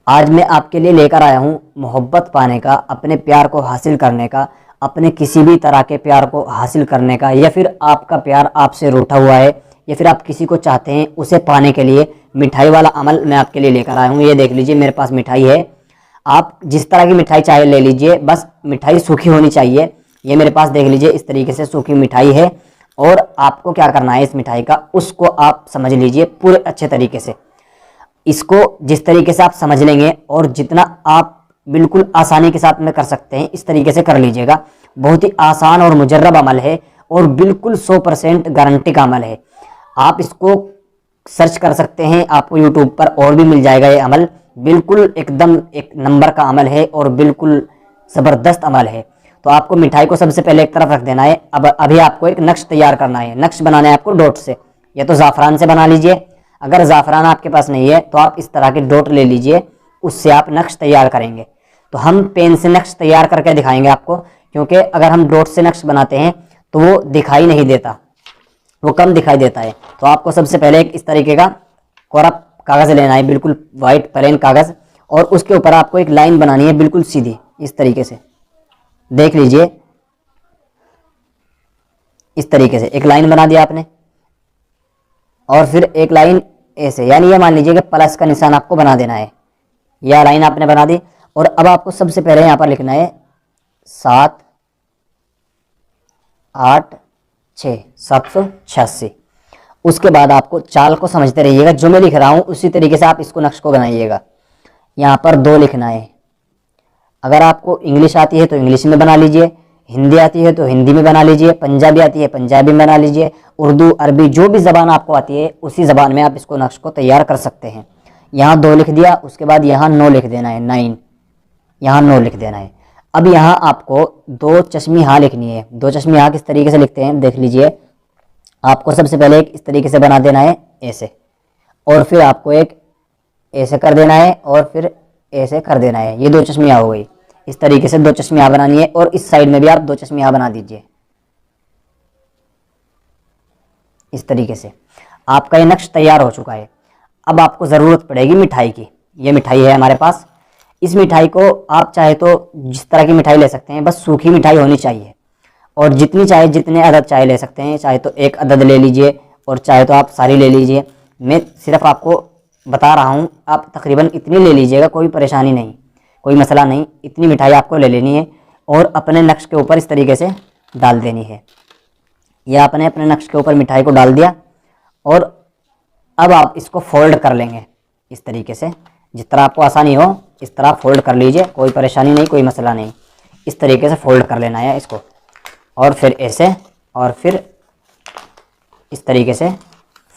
आज मैं आपके लिए लेकर आया हूँ मोहब्बत पाने का, अपने प्यार को हासिल करने का, अपने किसी भी तरह के प्यार को हासिल करने का, या फिर आपका प्यार आपसे रूठा हुआ है, या फिर आप किसी को चाहते हैं उसे पाने के लिए मिठाई वाला अमल मैं आपके लिए लेकर आया हूँ। ये देख लीजिए, मेरे पास मिठाई है। आप जिस तरह की मिठाई चाहे ले लीजिए, बस मिठाई सूखी होनी चाहिए। ये मेरे पास देख लीजिए, इस तरीके से सूखी मिठाई है। और आपको क्या करना है इस मिठाई का, उसको आप समझ लीजिए पूरे अच्छे तरीके से। इसको जिस तरीके से आप समझ लेंगे और जितना आप बिल्कुल आसानी के साथ में कर सकते हैं, इस तरीके से कर लीजिएगा। बहुत ही आसान और मुजर्रब अमल है और बिल्कुल 100% गारंटी का अमल है। आप इसको सर्च कर सकते हैं, आपको यूट्यूब पर और भी मिल जाएगा। ये अमल बिल्कुल एकदम एक नंबर का अमल है और बिल्कुल ज़बरदस्त अमल है। तो आपको मिठाई को सबसे पहले एक तरफ रख देना है। अब अभी आपको एक नक्श तैयार करना है। नक्श बनाना है आपको डॉट से, या तो ज़ाफ़रान से बना लीजिए। अगर ज़ाफ़रान आपके पास नहीं है तो आप इस तरह के डॉट ले लीजिए, उससे आप नक्श तैयार करेंगे। तो हम पेन से नक्श तैयार करके दिखाएंगे आपको, क्योंकि अगर हम डॉट से नक्श बनाते हैं तो वो दिखाई नहीं देता, वो कम दिखाई देता है। तो आपको सबसे पहले एक इस तरीके का कोरा कागज़ लेना है, बिल्कुल वाइट प्लेन कागज़, और उसके ऊपर आपको एक लाइन बनानी है बिल्कुल सीधी, इस तरीके से। देख लीजिए, इस तरीके से एक लाइन बना दिया आपने, और फिर एक लाइन ऐसे, यानी ये मान लीजिए कि प्लस का निशान आपको बना देना है। यह लाइन आपने बना दी। और अब आपको सबसे पहले यहाँ पर लिखना है 7 8 6 786। उसके बाद आपको चाल को समझते रहिएगा, जो मैं लिख रहा हूँ उसी तरीके से आप इसको नक्श को बनाइएगा। यहाँ पर 2 लिखना है। अगर आपको इंग्लिश आती है तो इंग्लिश में बना लीजिए, हिंदी आती है तो हिंदी में बना लीजिए, पंजाबी आती है पंजाबी में बना लीजिए, उर्दू अरबी जो भी ज़बान आपको आती है उसी ज़बान में आप इसको नक्श को तैयार कर सकते हैं। यहाँ 2 लिख दिया, उसके बाद यहाँ 9 लिख देना है, 9, यहाँ 9 लिख देना है। अब यहाँ आपको 2 चश्मी हाँ लिखनी है। 2 चश्मी हाँ किस तरीके से लिखते हैं देख लीजिए। आपको सबसे पहले एक इस तरीके से बना देना है ऐसे, और फिर आपको एक ऐसे कर देना है, और फिर ऐसे कर देना है। ये 2 चश्मियाँ हो गई। इस तरीके से 2 चश्मियाँ बनानी है, और इस साइड में भी आप 2 चश्मियाँ बना दीजिए। इस तरीके से आपका ये नक्श तैयार हो चुका है। अब आपको ज़रूरत पड़ेगी मिठाई की। ये मिठाई है हमारे पास। इस मिठाई को आप चाहे तो जिस तरह की मिठाई ले सकते हैं, बस सूखी मिठाई होनी चाहिए। और जितनी चाहे, जितने अदद चाहे ले सकते हैं, चाहे तो 1 अदद ले लीजिए और चाहे तो आप सारी ले लीजिए। मैं सिर्फ आपको बता रहा हूँ, आप तकरीबन इतनी ले लीजिएगा, कोई परेशानी नहीं, कोई मसला नहीं। इतनी मिठाई आपको ले लेनी है और अपने नक्श के ऊपर इस तरीके से डाल देनी है। यह आपने अपने नक्श के ऊपर मिठाई को डाल दिया, और अब आप इसको फोल्ड कर लेंगे इस तरीके से। जिस तरह आपको आसानी हो इस तरह फोल्ड कर लीजिए, कोई परेशानी नहीं, कोई मसला नहीं। इस तरीके से फोल्ड कर लेना है इसको, और फिर ऐसे, और फिर इस तरीके से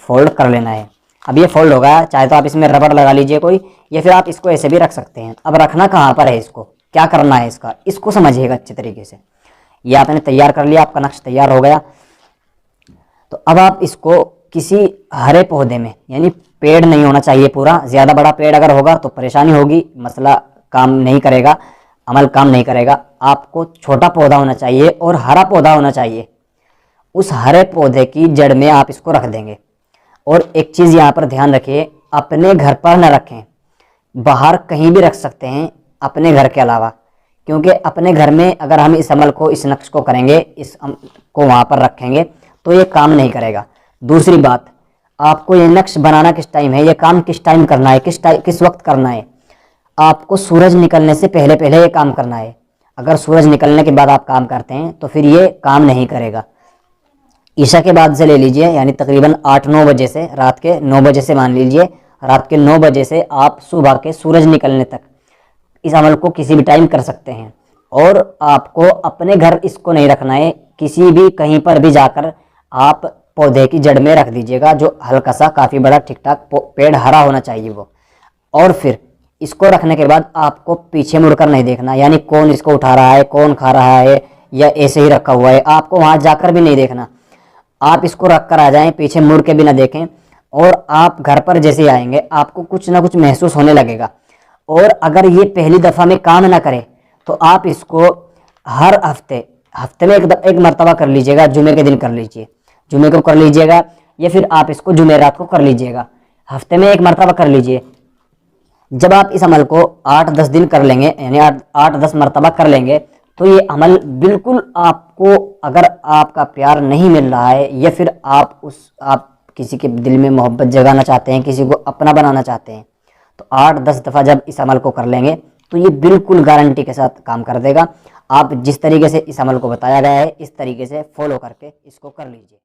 फोल्ड कर लेना है। अब ये फोल्ड होगा, चाहे तो आप इसमें रबड़ लगा लीजिए कोई, या फिर आप इसको ऐसे भी रख सकते हैं। अब रखना कहाँ पर है, इसको क्या करना है इसका, इसको समझिएगा अच्छे तरीके से। ये आपने तैयार कर लिया, आपका नक्श तैयार हो गया। तो अब आप इसको किसी हरे पौधे में, यानी पेड़ नहीं होना चाहिए पूरा, ज़्यादा बड़ा पेड़ अगर होगा तो परेशानी होगी, मसला काम नहीं करेगा, अमल काम नहीं करेगा। आपको छोटा पौधा होना चाहिए और हरा पौधा होना चाहिए। उस हरे पौधे की जड़ में आप इसको रख देंगे। और एक चीज़ यहाँ पर ध्यान रखिए, अपने घर पर न रखें, बाहर कहीं भी रख सकते हैं अपने घर के अलावा, क्योंकि अपने घर में अगर हम इस अमल को, इस नक्श को करेंगे, इस को वहाँ पर रखेंगे तो ये काम नहीं करेगा। दूसरी बात, आपको ये नक्श बनाना किस टाइम है, ये काम किस टाइम करना है, किस वक्त करना है। आपको सूरज निकलने से पहले पहले ये काम करना है। अगर सूरज निकलने के बाद आप काम करते हैं तो फिर ये काम नहीं करेगा। ईशा के बाद से ले लीजिए, यानी तकरीबन 8-9 बजे से, रात के 9 बजे से मान लीजिए, रात के 9 बजे से आप सुबह के सूरज निकलने तक इस अमल को किसी भी टाइम कर सकते हैं। और आपको अपने घर इसको नहीं रखना है, किसी भी कहीं पर भी जाकर आप पौधे की जड़ में रख दीजिएगा, जो हल्का सा, काफ़ी बड़ा ठीक ठाक पेड़ हरा होना चाहिए वो। और फिर इसको रखने के बाद आपको पीछे मुड़कर नहीं देखना, यानी कौन इसको उठा रहा है, कौन खा रहा है, या ऐसे ही रखा हुआ है, आपको वहाँ जाकर भी नहीं देखना। आप इसको रख कर आ जाएं, पीछे मुड़ के भी ना देखें, और आप घर पर जैसे आएंगे आपको कुछ ना कुछ महसूस होने लगेगा। और अगर ये पहली दफ़ा में काम ना करे तो आप इसको हर हफ्ते में एक मरतबा कर लीजिएगा। जुमे के दिन कर लीजिए, जुमे को कर लीजिएगा, या फिर आप इसको जुमेरात को कर लीजिएगा। हफ्ते में एक मरतबा कर लीजिए। जब आप इस अमल को 8-10 दिन कर लेंगे, यानी 8-10 मरतबा कर लेंगे, तो ये अमल बिल्कुल आपको, अगर आपका प्यार नहीं मिल रहा है या फिर आप किसी के दिल में मोहब्बत जगाना चाहते हैं, किसी को अपना बनाना चाहते हैं, तो 8-10 दफ़ा जब इस अमल को कर लेंगे तो ये बिल्कुल गारंटी के साथ काम कर देगा। आप जिस तरीके से इस अमल को बताया गया है इस तरीके से फॉलो करके इसको कर लीजिए।